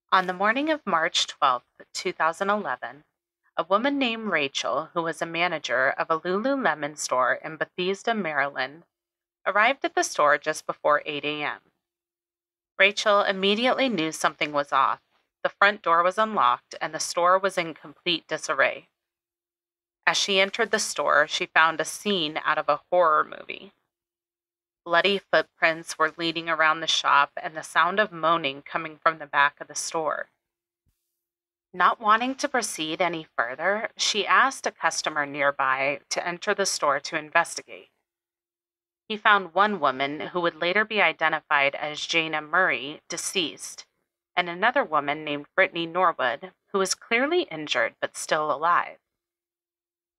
On the morning of March 12th, 2011, a woman named Rachel, who was a manager of a Lululemon store in Bethesda, Maryland, arrived at the store just before 8 a.m. Rachel immediately knew something was off. The front door was unlocked and the store was in complete disarray. As she entered the store, she found a scene out of a horror movie. Bloody footprints were leading around the shop and the sound of moaning coming from the back of the store. Not wanting to proceed any further, she asked a customer nearby to enter the store to investigate. He found one woman who would later be identified as Jayna Murray, deceased, and another woman named Brittany Norwood, who was clearly injured but still alive.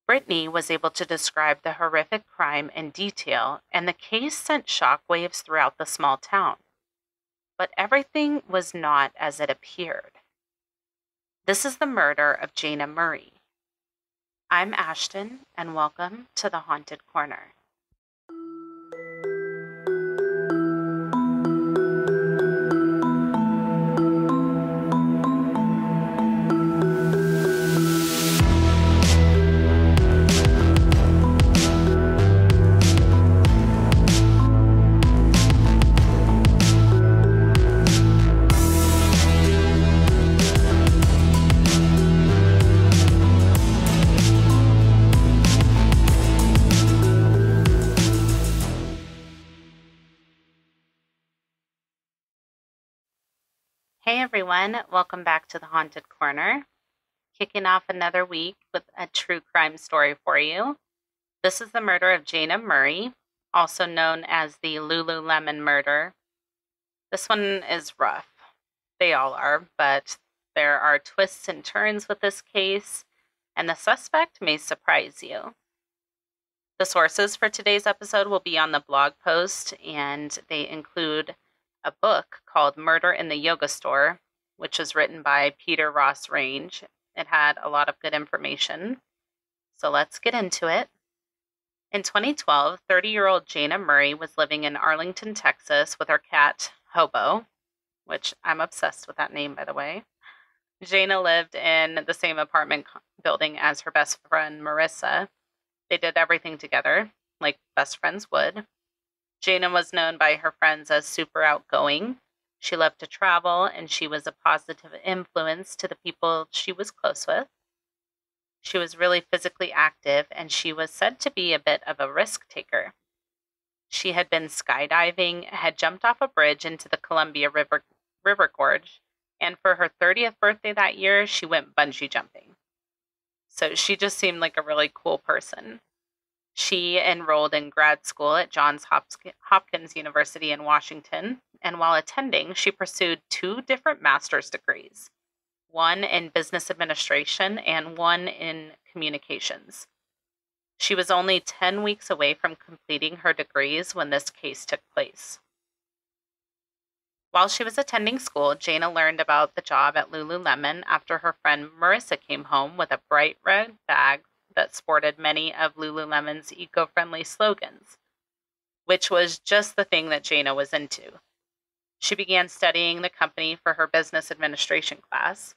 Brittany was able to describe the horrific crime in detail, and the case sent shockwaves throughout the small town. But everything was not as it appeared. This is the murder of Jayna Murray. I'm Ashton, and welcome to the Haunted Corner. Hey everyone, welcome back to the Haunted Corner. Kicking off another week with a true crime story for you. This is the murder of Jayna Murray, also known as the Lululemon murder. This one is rough. They all are, but there are twists and turns with this case, and the suspect may surprise you. The sources for today's episode will be on the blog post, and they include a book called Murder in the Yoga Store, which was written by Peter Ross Range. It had a lot of good information. So let's get into it. In 2012, 30-year-old Jayna Murray was living in Arlington, Texas with her cat, Hobo, which I'm obsessed with that name, by the way. Jayna lived in the same apartment building as her best friend, Marissa. They did everything together, like best friends would. Jayna was known by her friends as super outgoing. She loved to travel, and she was a positive influence to the people she was close with. She was really physically active, and she was said to be a bit of a risk taker. She had been skydiving, had jumped off a bridge into the Columbia River Gorge, and for her 30th birthday that year, she went bungee jumping. So she just seemed like a really cool person. She enrolled in grad school at Johns Hopkins University in Washington, and while attending, she pursued 2 different master's degrees, one in business administration and one in communications. She was only 10 weeks away from completing her degrees when this case took place. While she was attending school, Jayna learned about the job at Lululemon after her friend Marissa came home with a bright red bag that sported many of Lululemon's eco-friendly slogans, which was just the thing that Jayna was into. She began studying the company for her business administration class.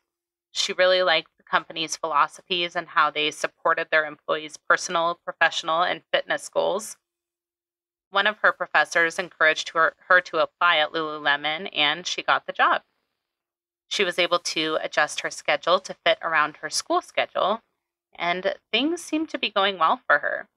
She really liked the company's philosophies and how they supported their employees' personal, professional, and fitness goals. One of her professors encouraged her to apply at Lululemon, and she got the job. She was able to adjust her schedule to fit around her school schedule, and things seemed to be going well for her.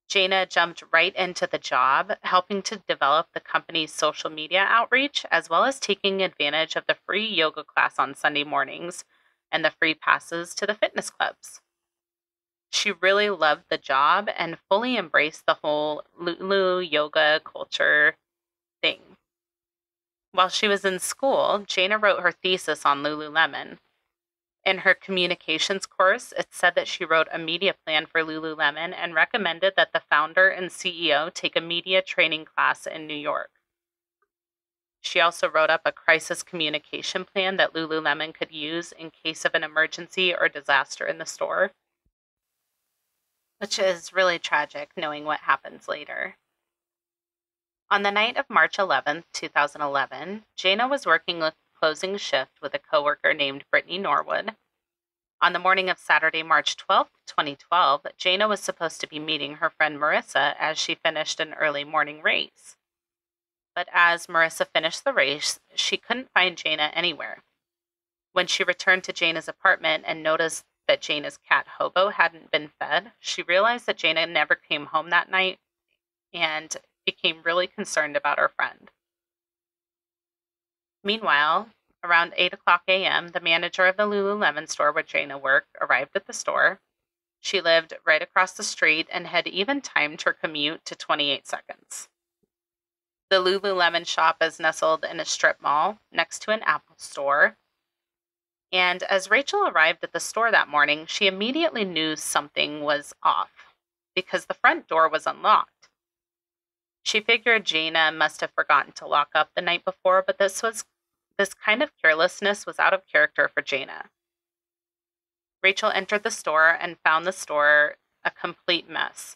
Jayna jumped right into the job, helping to develop the company's social media outreach, as well as taking advantage of the free yoga class on Sunday mornings and the free passes to the fitness clubs. She really loved the job and fully embraced the whole Lulu yoga culture thing. While she was in school, Jayna wrote her thesis on Lululemon. In her communications course, it said that she wrote a media plan for Lululemon and recommended that the founder and CEO take a media training class in New York. She also wrote up a crisis communication plan that Lululemon could use in case of an emergency or disaster in the store, which is really tragic knowing what happens later. On the night of March 11th, 2011, Jayna was working closing shift with a coworker named Brittany Norwood. On the morning of Saturday, March 12th, 2012, Jayna was supposed to be meeting her friend Marissa as she finished an early morning race. But as Marissa finished the race, she couldn't find Jayna anywhere. When she returned to Jayna's apartment and noticed that Jayna's cat Hobo hadn't been fed, she realized that Jayna never came home that night and became really concerned about her friend. Meanwhile, around 8 o'clock a.m., the manager of the Lululemon store where Jayna worked arrived at the store. She lived right across the street and had even timed her commute to 28 seconds. The Lululemon shop is nestled in a strip mall next to an Apple store. And as Rachel arrived at the store that morning, she immediately knew something was off because the front door was unlocked. She figured Jayna must have forgotten to lock up the night before, but this kind of carelessness was out of character for Jayna. Rachel entered the store and found the store a complete mess.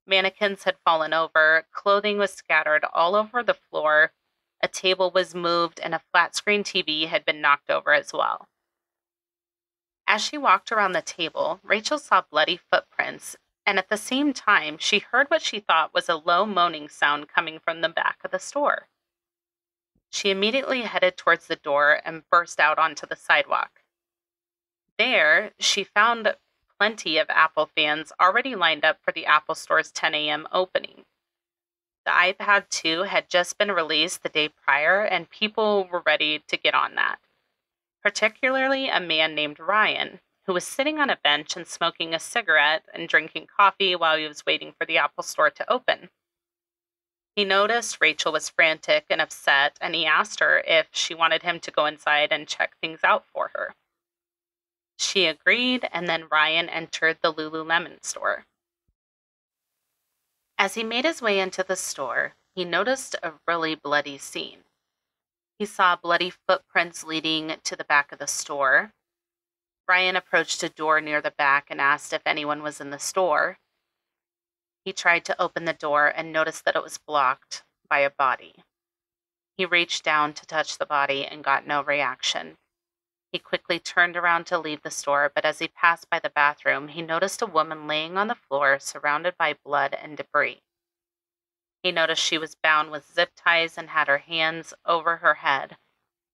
Mannequins had fallen over, clothing was scattered all over the floor, a table was moved, and a flat-screen TV had been knocked over as well. As she walked around the table, Rachel saw bloody footprints, and at the same time, she heard what she thought was a low moaning sound coming from the back of the store. She immediately headed towards the door and burst out onto the sidewalk. There, she found plenty of Apple fans already lined up for the Apple Store's 10 a.m. opening. The iPad 2 had just been released the day prior, and people were ready to get on that. Particularly a man named Ryan, who was sitting on a bench and smoking a cigarette and drinking coffee while he was waiting for the Apple Store to open. He noticed Rachel was frantic and upset, and he asked her if she wanted him to go inside and check things out for her. She agreed, and then Ryan entered the Lululemon store. As he made his way into the store, he noticed a really bloody scene. He saw bloody footprints leading to the back of the store. Ryan approached a door near the back and asked if anyone was in the store. He tried to open the door and noticed that it was blocked by a body. He reached down to touch the body and got no reaction. He quickly turned around to leave the store, but as he passed by the bathroom, he noticed a woman laying on the floor surrounded by blood and debris. He noticed she was bound with zip ties and had her hands over her head.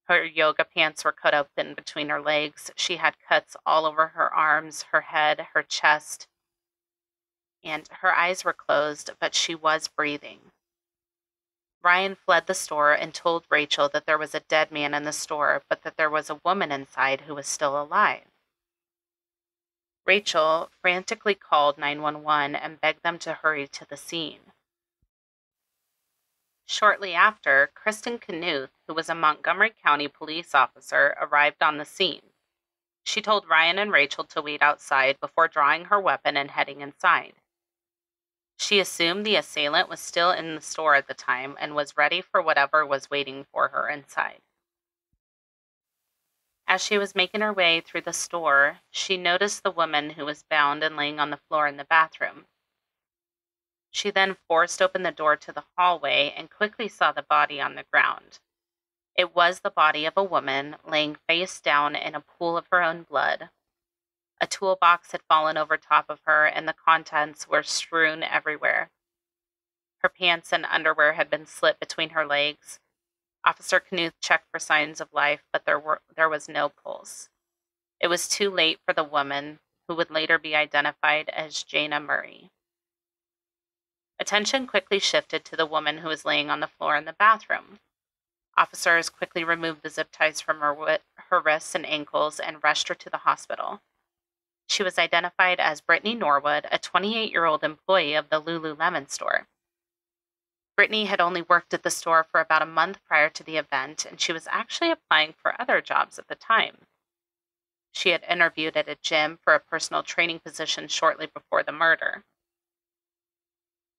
Her yoga pants were cut open between her legs. She had cuts all over her arms, her head, her chest, and her eyes were closed, but she was breathing. Ryan fled the store and told Rachel that there was a dead man in the store, but that there was a woman inside who was still alive. Rachel frantically called 911 and begged them to hurry to the scene. Shortly after, Kristen Knuth, who was a Montgomery County police officer, arrived on the scene. She told Ryan and Rachel to wait outside before drawing her weapon and heading inside. She assumed the assailant was still in the store at the time and was ready for whatever was waiting for her inside. As she was making her way through the store, she noticed the woman who was bound and laying on the floor in the bathroom. She then forced open the door to the hallway and quickly saw the body on the ground. It was the body of a woman laying face down in a pool of her own blood. A toolbox had fallen over top of her, and the contents were strewn everywhere. Her pants and underwear had been slit between her legs. Officer Knuth checked for signs of life, but there was no pulse. It was too late for the woman, who would later be identified as Jayna Murray. Attention quickly shifted to the woman who was laying on the floor in the bathroom. Officers quickly removed the zip ties from her wrists and ankles and rushed her to the hospital. She was identified as Brittany Norwood, a 28-year-old employee of the Lululemon store. Brittany had only worked at the store for about a month prior to the event, and she was actually applying for other jobs at the time. She had interviewed at a gym for a personal training position shortly before the murder.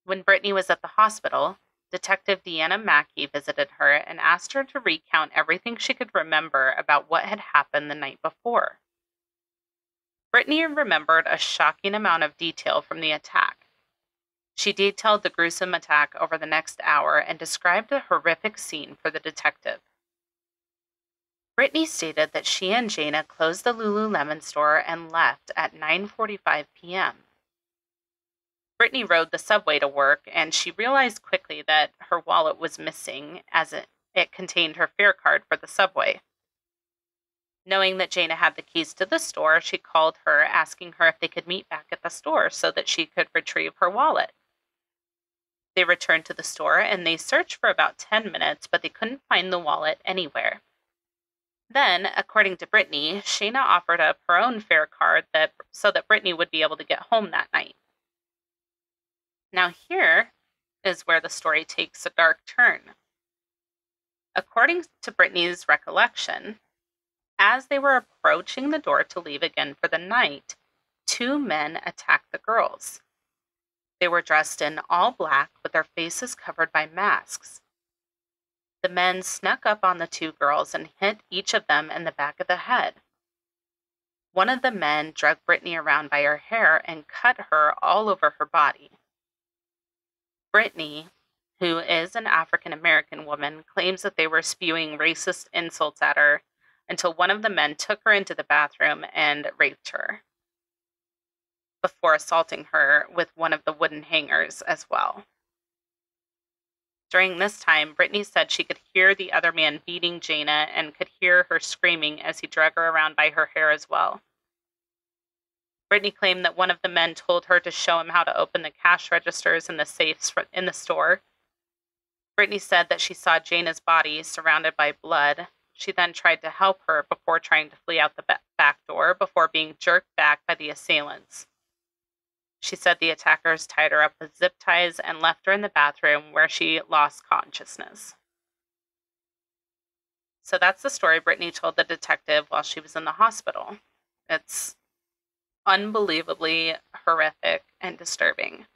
When Brittany was at the hospital, Detective Deanna Mackey visited her and asked her to recount everything she could remember about what had happened the night before. Brittany remembered a shocking amount of detail from the attack. She detailed the gruesome attack over the next hour and described a horrific scene for the detective. Brittany stated that she and Jayna closed the Lululemon store and left at 9:45 p.m. Brittany rode the subway to work, and she realized quickly that her wallet was missing as it contained her fare card for the subway. Knowing that Jayna had the keys to the store, she called her, asking her if they could meet back at the store so that she could retrieve her wallet. They returned to the store, and they searched for about 10 minutes, but they couldn't find the wallet anywhere. Then, according to Brittany, Shayna offered up her own fare card so that Brittany would be able to get home that night. Now here is where the story takes a dark turn. According to Brittany's recollection, as they were approaching the door to leave again for the night, two men attacked the girls. They were dressed in all black with their faces covered by masks. The men snuck up on the two girls and hit each of them in the back of the head. One of the men dragged Brittany around by her hair and cut her all over her body. Brittany, who is an African-American woman, claims that they were spewing racist insults at her until one of the men took her into the bathroom and raped her before assaulting her with one of the wooden hangers as well. During this time, Brittany said she could hear the other man beating Jayna and could hear her screaming as he dragged her around by her hair as well. Brittany claimed that one of the men told her to show him how to open the cash registers and the safes in the store. Brittany said that she saw Jayna's body surrounded by blood. She then tried to help her before trying to flee out the back door before being jerked back by the assailants. She said the attackers tied her up with zip ties and left her in the bathroom where she lost consciousness. So that's the story Brittany told the detective while she was in the hospital. It's unbelievably horrific and disturbing.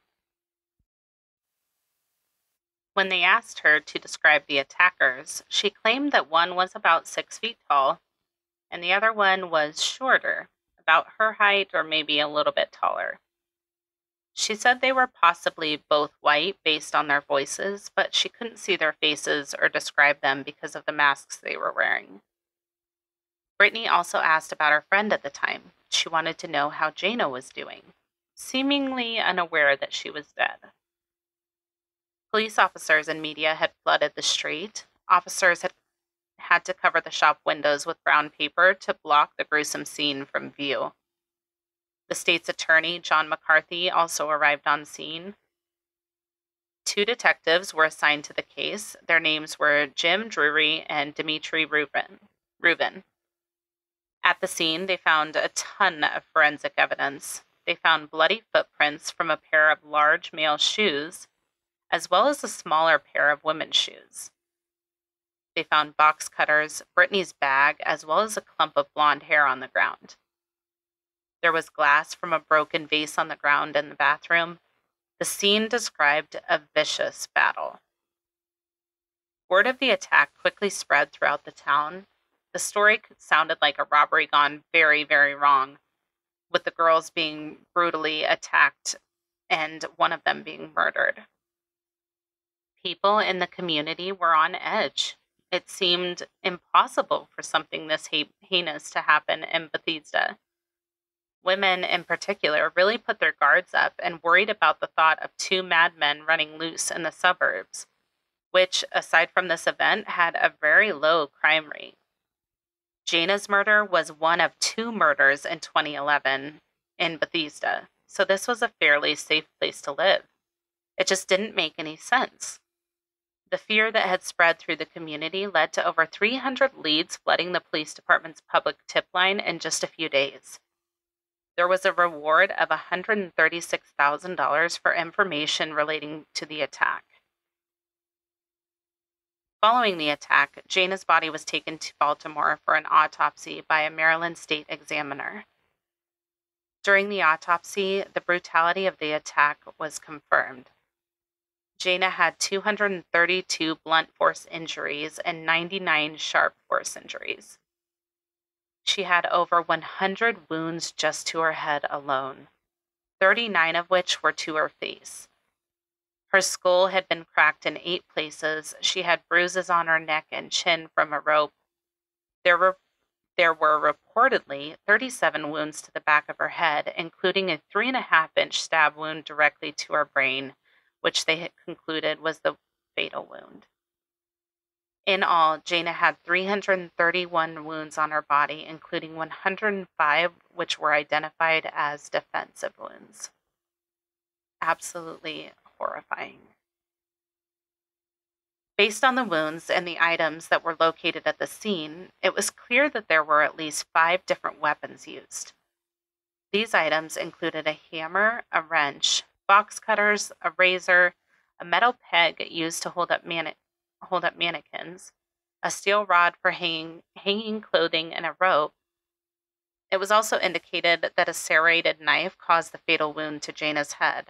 When they asked her to describe the attackers, she claimed that one was about 6 feet tall and the other one was shorter, about her height or maybe a little bit taller. She said they were possibly both white based on their voices, but she couldn't see their faces or describe them because of the masks they were wearing. Brittany also asked about her friend at the time. She wanted to know how Jayna was doing, seemingly unaware that she was dead. Police officers and media had flooded the street. Officers had to cover the shop windows with brown paper to block the gruesome scene from view. The state's attorney, John McCarthy, also arrived on scene. 2 detectives were assigned to the case. Their names were Jim Drury and Dimitri Rubin. At the scene, they found a ton of forensic evidence. They found bloody footprints from a pair of large male shoes, as well as a smaller pair of women's shoes. They found box cutters, Brittany's bag, as well as a clump of blonde hair on the ground. There was glass from a broken vase on the ground in the bathroom. The scene described a vicious battle. Word of the attack quickly spread throughout the town. The story sounded like a robbery gone very, very wrong, with the girls being brutally attacked and one of them being murdered. People in the community were on edge. It seemed impossible for something this heinous to happen in Bethesda. Women in particular really put their guards up and worried about the thought of 2 madmen running loose in the suburbs, which, aside from this event, had a very low crime rate. Jayna's murder was one of 2 murders in 2011 in Bethesda, so this was a fairly safe place to live. It just didn't make any sense. The fear that had spread through the community led to over 300 leads flooding the police department's public tip line in just a few days. There was a reward of $136,000 for information relating to the attack. Following the attack, Jayna's body was taken to Baltimore for an autopsy by a Maryland state examiner. During the autopsy, the brutality of the attack was confirmed. Jayna had 232 blunt force injuries and 99 sharp force injuries. She had over 100 wounds just to her head alone, 39 of which were to her face. Her skull had been cracked in 8 places. She had bruises on her neck and chin from a rope. There were reportedly 37 wounds to the back of her head, including a 3.5-inch stab wound directly to her brain, which they had concluded was the fatal wound. In all, Jayna had 331 wounds on her body, including 105 which were identified as defensive wounds. Absolutely horrifying. Based on the wounds and the items that were located at the scene, it was clear that there were at least 5 different weapons used. These items included a hammer, a wrench, box cutters, a razor, a metal peg used to hold up mannequins, a steel rod for hanging clothing, and a rope. It was also indicated that a serrated knife caused the fatal wound to Jayna's head.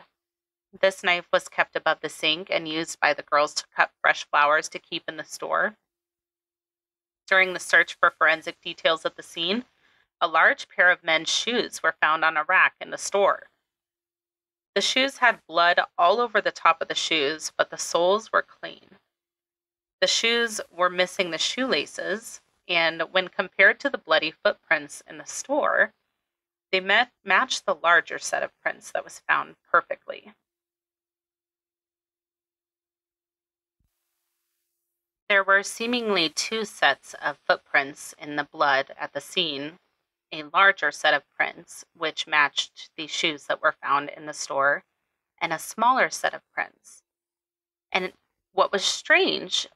This knife was kept above the sink and used by the girls to cut fresh flowers to keep in the store. During the search for forensic details at the scene, a large pair of men's shoes were found on a rack in the store. The shoes had blood all over the top of the shoes, but the soles were clean. The shoes were missing the shoelaces, and when compared to the bloody footprints in the store, they matched the larger set of prints that was found perfectly. There were seemingly 2 sets of footprints in the blood at the scene, a larger set of prints, which matched the shoes that were found in the store, and a smaller set of prints. And what was strange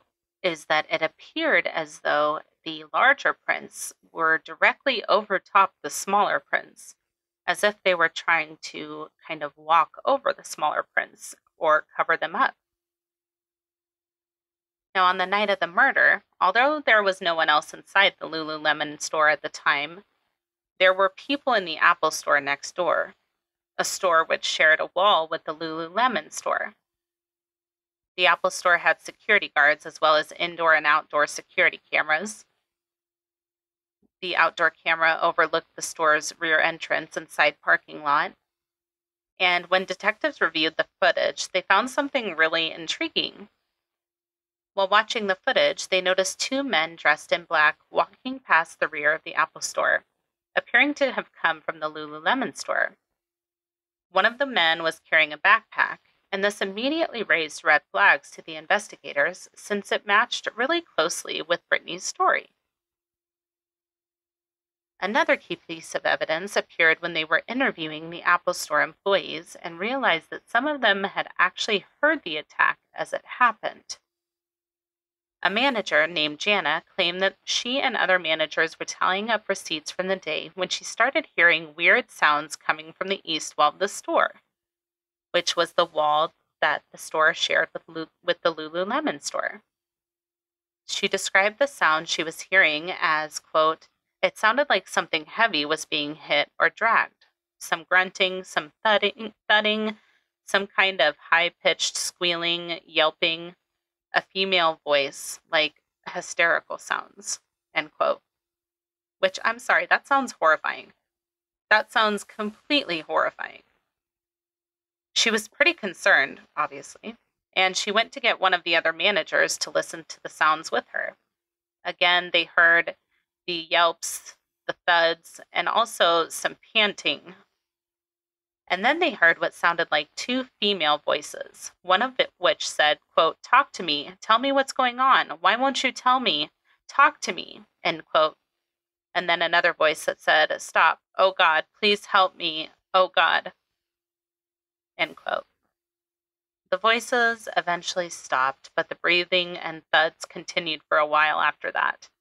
is that it appeared as though the larger prints were directly over top the smaller prints, as if they were trying to kind of walk over the smaller prints or cover them up. Now, on the night of the murder, although there was no one else inside the Lululemon store at the time, there were people in the Apple store next door, a store which shared a wall with the Lululemon store. The Apple store had security guards as well as indoor and outdoor security cameras. The outdoor camera overlooked the store's rear entrance and side parking lot. And when detectives reviewed the footage, they found something really intriguing. While watching the footage, they noticed 2 men dressed in black walking past the rear of the Apple store, appearing to have come from the Lululemon store. One of the men was carrying a backpack, and this immediately raised red flags to the investigators since it matched really closely with Brittany's story. Another key piece of evidence appeared when they were interviewing the Apple store employees and realized that some of them had actually heard the attack as it happened. A manager named Jayna claimed that she and other managers were tallying up receipts from the day when she started hearing weird sounds coming from the east wall of the store, which was the wall that the store shared with the Lululemon store. She described the sound she was hearing as, quote, "It sounded like something heavy was being hit or dragged. Some grunting, some thudding, some kind of high-pitched squealing, yelping, a female voice, like hysterical sounds," end quote. Which, I'm sorry, that sounds horrifying. That sounds completely horrifying. She was pretty concerned, obviously, and she went to get one of the other managers to listen to the sounds with her. Again, they heard the yelps, the thuds, and also some panting. And then they heard what sounded like 2 female voices, one of which said, quote, "Talk to me. Tell me what's going on. Why won't you tell me? Talk to me," end quote. And then another voice that said, "Stop. Oh God, please help me. Oh God," end quote. The voices eventually stopped, but the breathing and thuds continued for a while after that.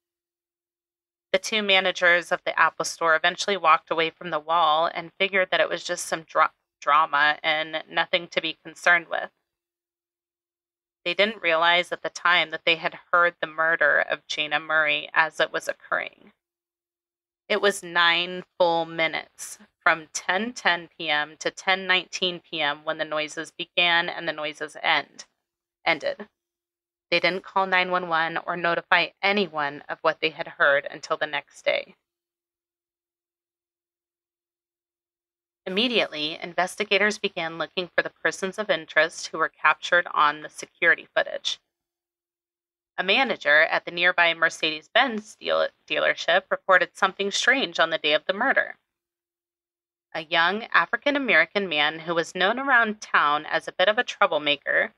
The 2 managers of the Apple store eventually walked away from the wall and figured that it was just some drama and nothing to be concerned with. They didn't realize at the time that they had heard the murder of Jayna Murray as it was occurring. It was 9 full minutes from 10:10 p.m. to 10:19 p.m. when the noises began and the noises ended. They didn't call 911 or notify anyone of what they had heard until the next day. Immediately, investigators began looking for the persons of interest who were captured on the security footage. A manager at the nearby Mercedes-Benz dealership reported something strange on the day of the murder. A young African-American man who was known around town as a bit of a troublemaker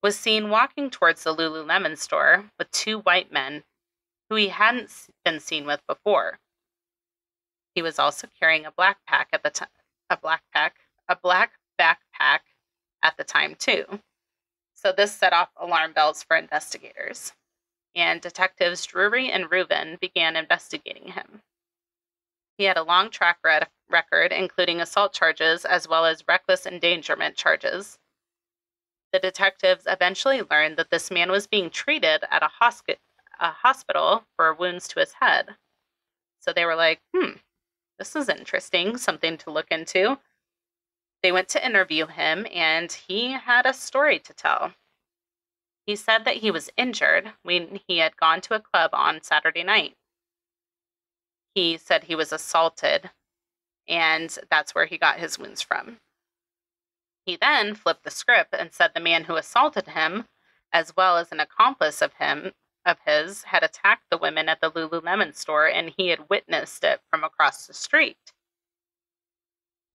was seen walking towards the Lululemon store with two white men who he hadn't been seen with before. He was also carrying a black backpack at the time too. So this set off alarm bells for investigators, and detectives Drury and Reuben began investigating him. He had a long track record, including assault charges as well as reckless endangerment charges. The detectives eventually learned that this man was being treated at a hospital for wounds to his head. So they were like, this is interesting, something to look into. They went to interview him, and he had a story to tell. He said that he was injured when he had gone to a club on Saturday night. He said he was assaulted, and that's where he got his wounds from. He then flipped the script and said the man who assaulted him, as well as an accomplice of his, had attacked the women at the Lululemon store, and he had witnessed it from across the street.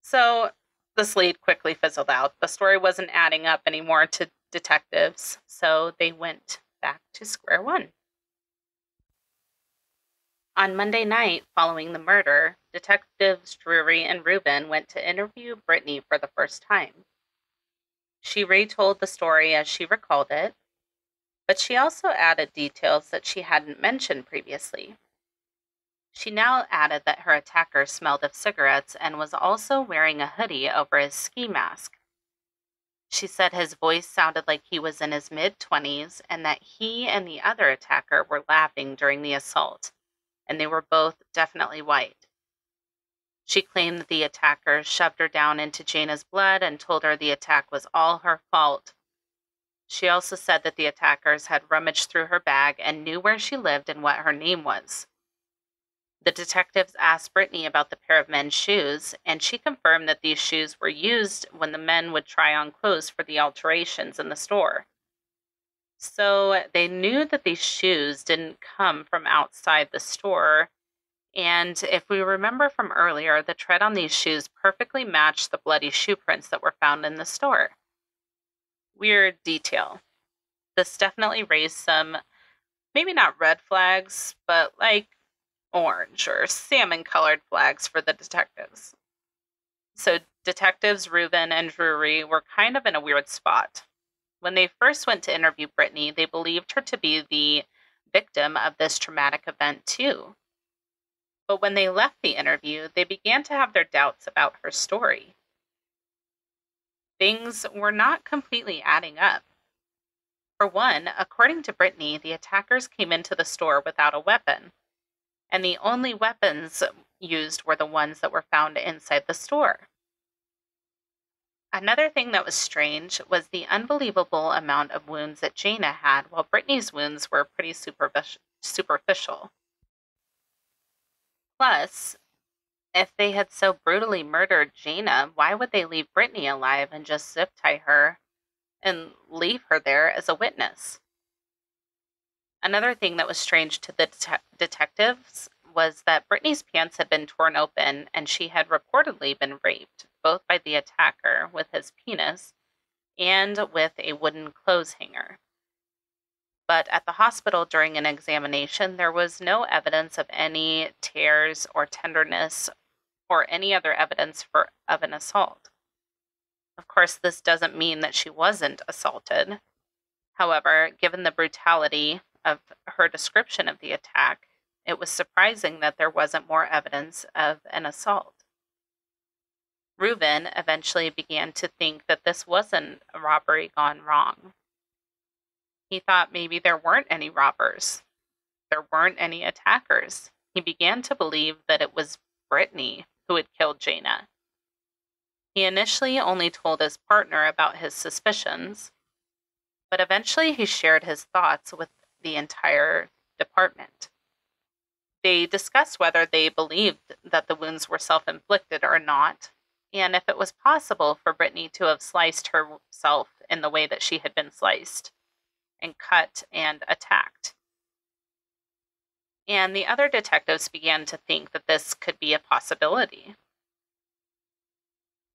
So this lead quickly fizzled out. The story wasn't adding up anymore to detectives, so they went back to square one. On Monday night following the murder, detectives Drury and Reuben went to interview Brittany for the first time. She retold the story as she recalled it, but she also added details that she hadn't mentioned previously. She now added that her attacker smelled of cigarettes and was also wearing a hoodie over his ski mask. She said his voice sounded like he was in his mid-20s and that he and the other attacker were laughing during the assault, and they were both definitely white. She claimed that the attacker shoved her down into Jayna's blood and told her the attack was all her fault. She also said that the attackers had rummaged through her bag and knew where she lived and what her name was. The detectives asked Brittany about the pair of men's shoes, and she confirmed that these shoes were used when the men would try on clothes for the alterations in the store. So they knew that these shoes didn't come from outside the store, and if we remember from earlier, the tread on these shoes perfectly matched the bloody shoe prints that were found in the store. Weird detail. This definitely raised some, maybe not red flags, but like orange or salmon-colored flags for the detectives. So detectives Reuben and Drury were kind of in a weird spot. When they first went to interview Brittany, they believed her to be the victim of this traumatic event too. But when they left the interview, they began to have their doubts about her story. Things were not completely adding up. For one, according to Brittany, the attackers came into the store without a weapon, and the only weapons used were the ones that were found inside the store. Another thing that was strange was the unbelievable amount of wounds that Jayna had, while Brittany's wounds were pretty superficial. Plus, if they had so brutally murdered Jayna, why would they leave Brittany alive and just zip tie her and leave her there as a witness? Another thing that was strange to the detectives was that Brittany's pants had been torn open and she had reportedly been raped, both by the attacker with his penis and with a wooden clothes hanger. But at the hospital during an examination, there was no evidence of any tears or tenderness or any other evidence of an assault. Of course, this doesn't mean that she wasn't assaulted. However, given the brutality of her description of the attack, it was surprising that there wasn't more evidence of an assault. Reuben eventually began to think that this wasn't a robbery gone wrong. He thought maybe there weren't any robbers. There weren't any attackers. He began to believe that it was Brittany who had killed Jayna. He initially only told his partner about his suspicions, but eventually he shared his thoughts with the entire department. They discussed whether they believed that the wounds were self-inflicted or not, and if it was possible for Brittany to have sliced herself in the way that she had been sliced. and cut and attacked. And the other detectives began to think that this could be a possibility.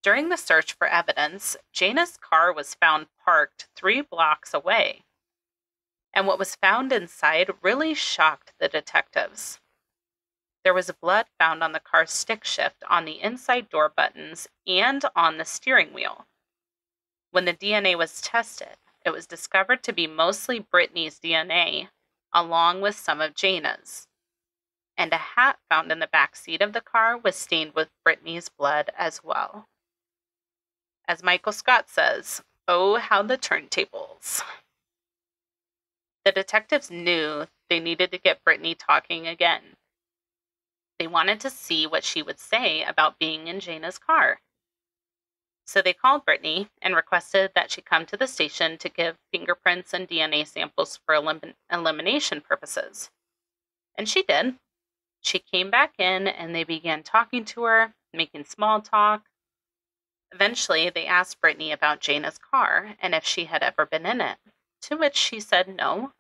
During the search for evidence, Jayna's car was found parked 3 blocks away. And what was found inside really shocked the detectives. There was blood found on the car's stick shift, on the inside door buttons, and on the steering wheel. When the DNA was tested, it was discovered to be mostly Brittany's DNA, along with some of Jayna's. And a hat found in the back seat of the car was stained with Brittany's blood as well. As Michael Scott says, "Oh, how the turntables." The detectives knew they needed to get Brittany talking again. They wanted to see what she would say about being in Jayna's car. So they called Brittany and requested that she come to the station to give fingerprints and DNA samples for elimination purposes. And she did. She came back in and they began talking to her, making small talk. Eventually, they asked Brittany about Jayna's car and if she had ever been in it, to which she said no,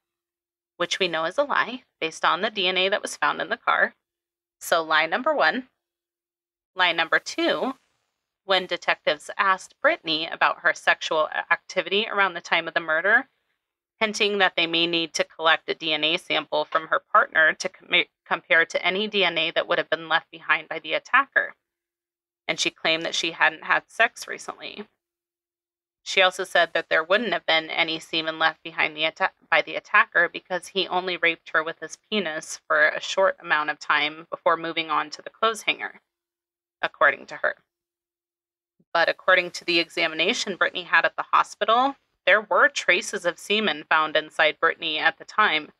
which we know is a lie based on the DNA that was found in the car. So lie number 1. Lie number 2, when detectives asked Brittany about her sexual activity around the time of the murder, hinting that they may need to collect a DNA sample from her partner to compare to any DNA that would have been left behind by the attacker. And she claimed that she hadn't had sex recently. She also said that there wouldn't have been any semen left behind by the attacker because he only raped her with his penis for a short amount of time before moving on to the clothes hanger, according to her. But according to the examination Brittany had at the hospital, there were traces of semen found inside Brittany at the time,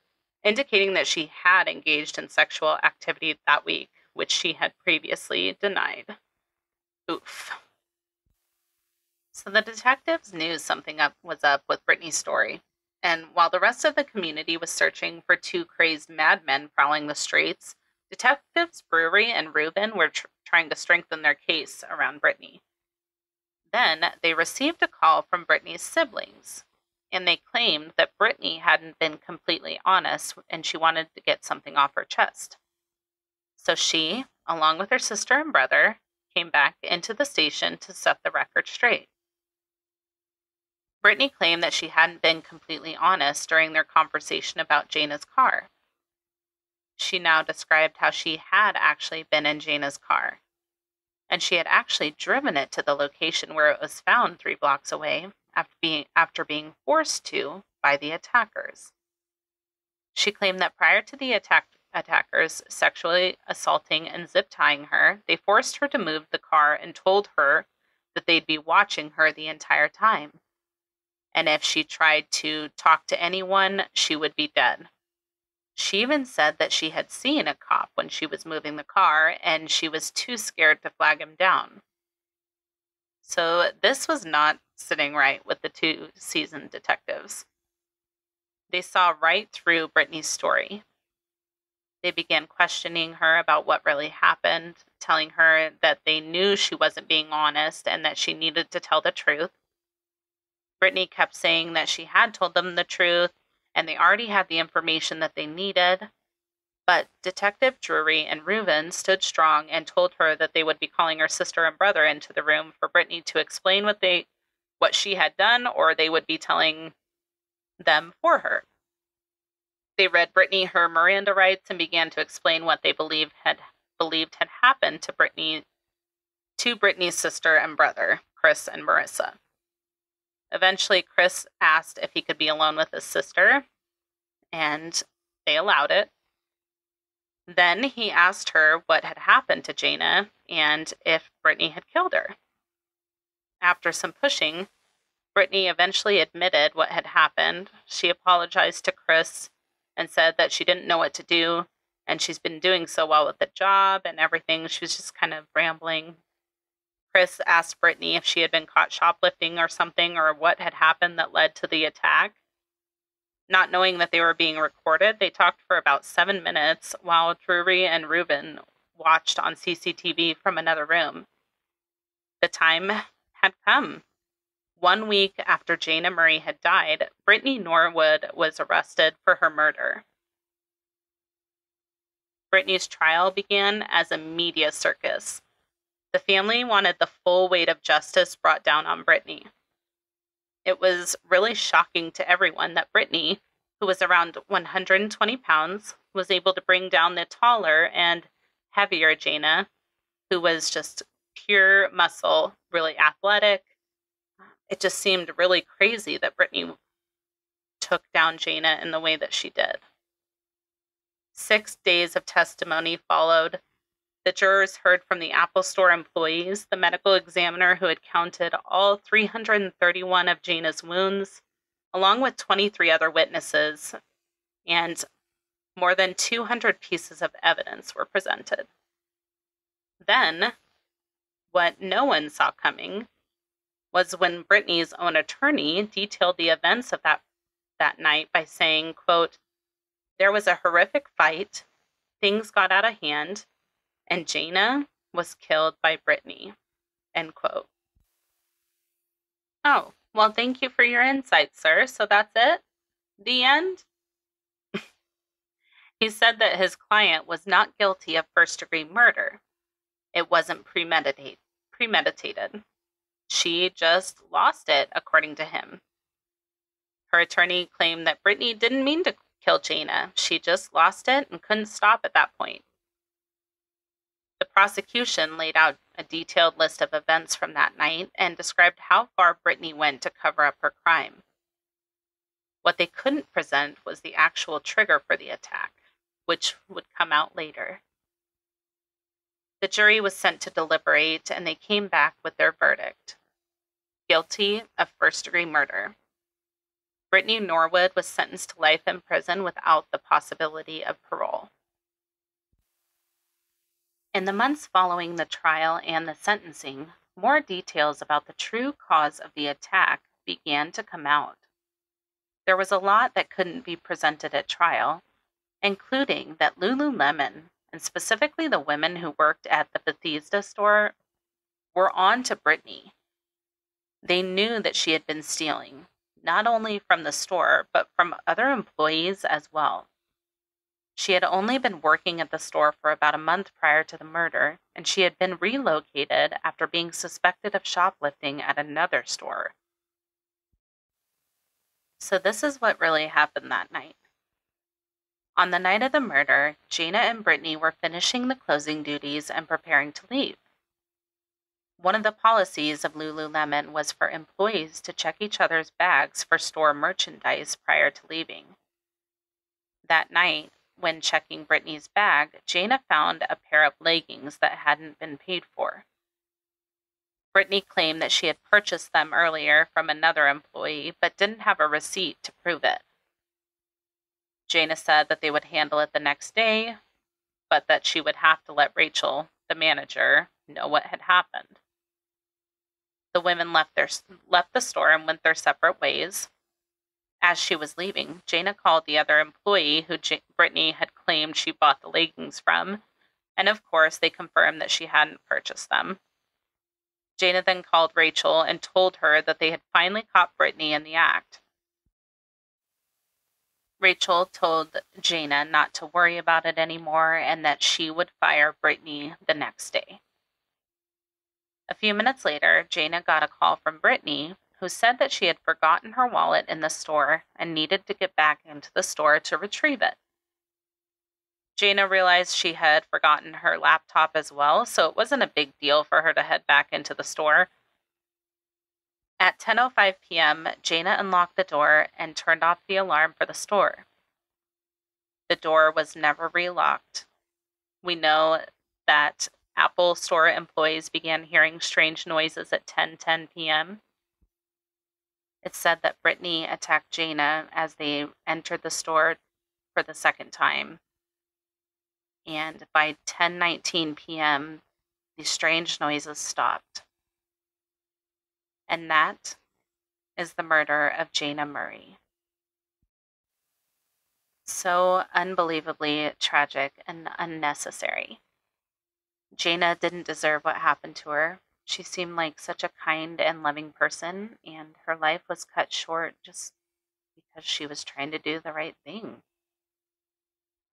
indicating that she had engaged in sexual activity that week, which she had previously denied. Oof. So the detectives knew something was up with Brittany's story, and while the rest of the community was searching for 2 crazed madmen prowling the streets, Detectives Brewery and Rubin were trying to strengthen their case around Brittany. Then they received a call from Brittany's siblings, and they claimed that Brittany hadn't been completely honest and she wanted to get something off her chest. So she, along with her sister and brother, came back into the station to set the record straight. Brittany claimed that she hadn't been completely honest during their conversation about Jayna's car. She now described how she had actually been in Jayna's car, and she had actually driven it to the location where it was found 3 blocks away after being forced to by the attackers. She claimed that prior to the attackers sexually assaulting and zip-tying her, they forced her to move the car and told her that they'd be watching her the entire time. And if she tried to talk to anyone, she would be dead. She even said that she had seen a cop when she was moving the car, and she was too scared to flag him down. So this was not sitting right with the 2 seasoned detectives. They saw right through Brittany's story. They began questioning her about what really happened, telling her that they knew she wasn't being honest and that she needed to tell the truth. Brittany kept saying that she had told them the truth and they already had the information that they needed. But Detective Drury and Reuben stood strong and told her that they would be calling her sister and brother into the room for Brittany to explain what she had done, or they would be telling them for her. They read Brittany her Miranda rights and began to explain what they believed had happened to Brittany's sister and brother, Chris and Marissa. Eventually, Chris asked if he could be alone with his sister, and they allowed it. Then he asked her what had happened to Jayna and if Brittany had killed her. After some pushing, Brittany eventually admitted what had happened. She apologized to Chris and said that she didn't know what to do, and she's been doing so well with the job and everything. She was just kind of rambling. Chris asked Brittany if she had been caught shoplifting or something, or what had happened that led to the attack. Not knowing that they were being recorded, they talked for about 7 minutes while Drury and Reuben watched on CCTV from another room. The time had come 1 week after Jayna Murray had died, Brittany Norwood was arrested for her murder. Brittany's trial began as a media circus. The family wanted the full weight of justice brought down on Brittany. It was really shocking to everyone that Brittany, who was around 120 pounds, was able to bring down the taller and heavier Jayna, who was just pure muscle, really athletic. It just seemed really crazy that Brittany took down Jayna in the way that she did. 6 days of testimony followed. The jurors heard from the Apple Store employees, the medical examiner who had counted all 331 of Jayna's wounds, along with 23 other witnesses, and more than 200 pieces of evidence were presented. Then, what no one saw coming was when Brittany's own attorney detailed the events of that night by saying, quote, "There was a horrific fight, things got out of hand, and Jayna was killed by Brittany," end quote. Oh, well, thank you for your insight, sir. So that's it? The end? He said that his client was not guilty of first-degree murder. It wasn't premeditated. She just lost it, according to him. Her attorney claimed that Brittany didn't mean to kill Jayna. She just lost it and couldn't stop at that point. The prosecution laid out a detailed list of events from that night and described how far Brittany went to cover up her crime. What they couldn't present was the actual trigger for the attack, which would come out later. The jury was sent to deliberate, and they came back with their verdict: guilty of first-degree murder. Brittany Norwood was sentenced to life in prison without the possibility of parole. In the months following the trial and the sentencing, more details about the true cause of the attack began to come out. There was a lot that couldn't be presented at trial, including that Lululemon, and specifically the women who worked at the Bethesda store, were on to Brittany. They knew that she had been stealing, not only from the store, but from other employees as well. She had only been working at the store for about a month prior to the murder, and she had been relocated after being suspected of shoplifting at another store. So this is what really happened that night. On the night of the murder, Jayna and Brittany were finishing the closing duties and preparing to leave. One of the policies of Lululemon was for employees to check each other's bags for store merchandise prior to leaving. That night, when checking Brittany's bag, Jayna found a pair of leggings that hadn't been paid for. Brittany claimed that she had purchased them earlier from another employee, but didn't have a receipt to prove it. Jayna said that they would handle it the next day, but that she would have to let Rachel, the manager, know what had happened. The women left the store and went their separate ways. As she was leaving, Jayna called the other employee who Brittany had claimed she bought the leggings from, and of course they confirmed that she hadn't purchased them. Jayna then called Rachel and told her that they had finally caught Brittany in the act. Rachel told Jayna not to worry about it anymore and that she would fire Brittany the next day. A few minutes later, Jayna got a call from Brittany, who said that she had forgotten her wallet in the store and needed to get back into the store to retrieve it. Jayna realized she had forgotten her laptop as well, so it wasn't a big deal for her to head back into the store. At 10:05 p.m., Jayna unlocked the door and turned off the alarm for the store. The door was never relocked. We know that Apple Store employees began hearing strange noises at 10:10 p.m. It's said that Brittany attacked Jayna as they entered the store for the second time. And by 10:19 p.m., the strange noises stopped. And that is the murder of Jayna Murray. So unbelievably tragic and unnecessary. Jayna didn't deserve what happened to her. She seemed like such a kind and loving person, and her life was cut short just because she was trying to do the right thing.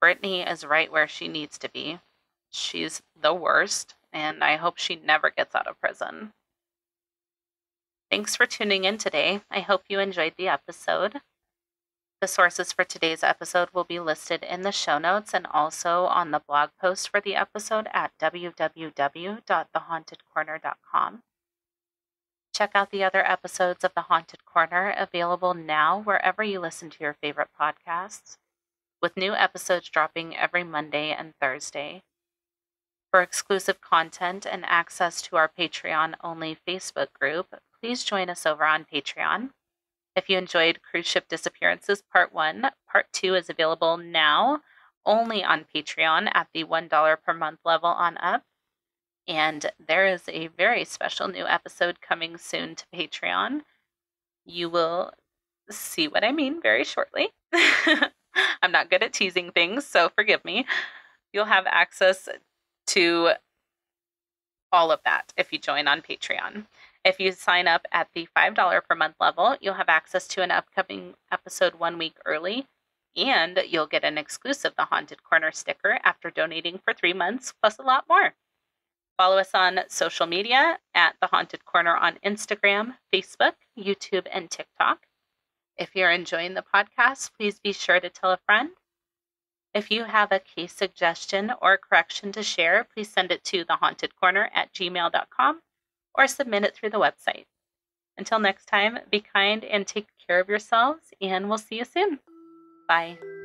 Brittany is right where she needs to be. She's the worst, and I hope she never gets out of prison. Thanks for tuning in today. I hope you enjoyed the episode. The sources for today's episode will be listed in the show notes and also on the blog post for the episode at www.thehauntedcorner.com. Check out the other episodes of The Haunted Corner, available now wherever you listen to your favorite podcasts, with new episodes dropping every Monday and Thursday. For exclusive content and access to our Patreon-only Facebook group, please join us over on Patreon. If you enjoyed Cruise Ship Disappearances Part 1, Part 2 is available now only on Patreon at the $1 per month level on up. And there is a very special new episode coming soon to Patreon. You will see what I mean very shortly. I'm not good at teasing things, so forgive me. You'll have access to all of that if you join on Patreon. If you sign up at the $5 per month level, you'll have access to an upcoming episode 1 week early, and you'll get an exclusive The Haunted Corner sticker after donating for 3 months, plus a lot more. Follow us on social media at The Haunted Corner on Instagram, Facebook, YouTube, and TikTok. If you're enjoying the podcast, please be sure to tell a friend. If you have a case suggestion or correction to share, please send it to thehauntedcorner@gmail.com or submit it through the website. Until next time, be kind and take care of yourselves, and we'll see you soon. Bye.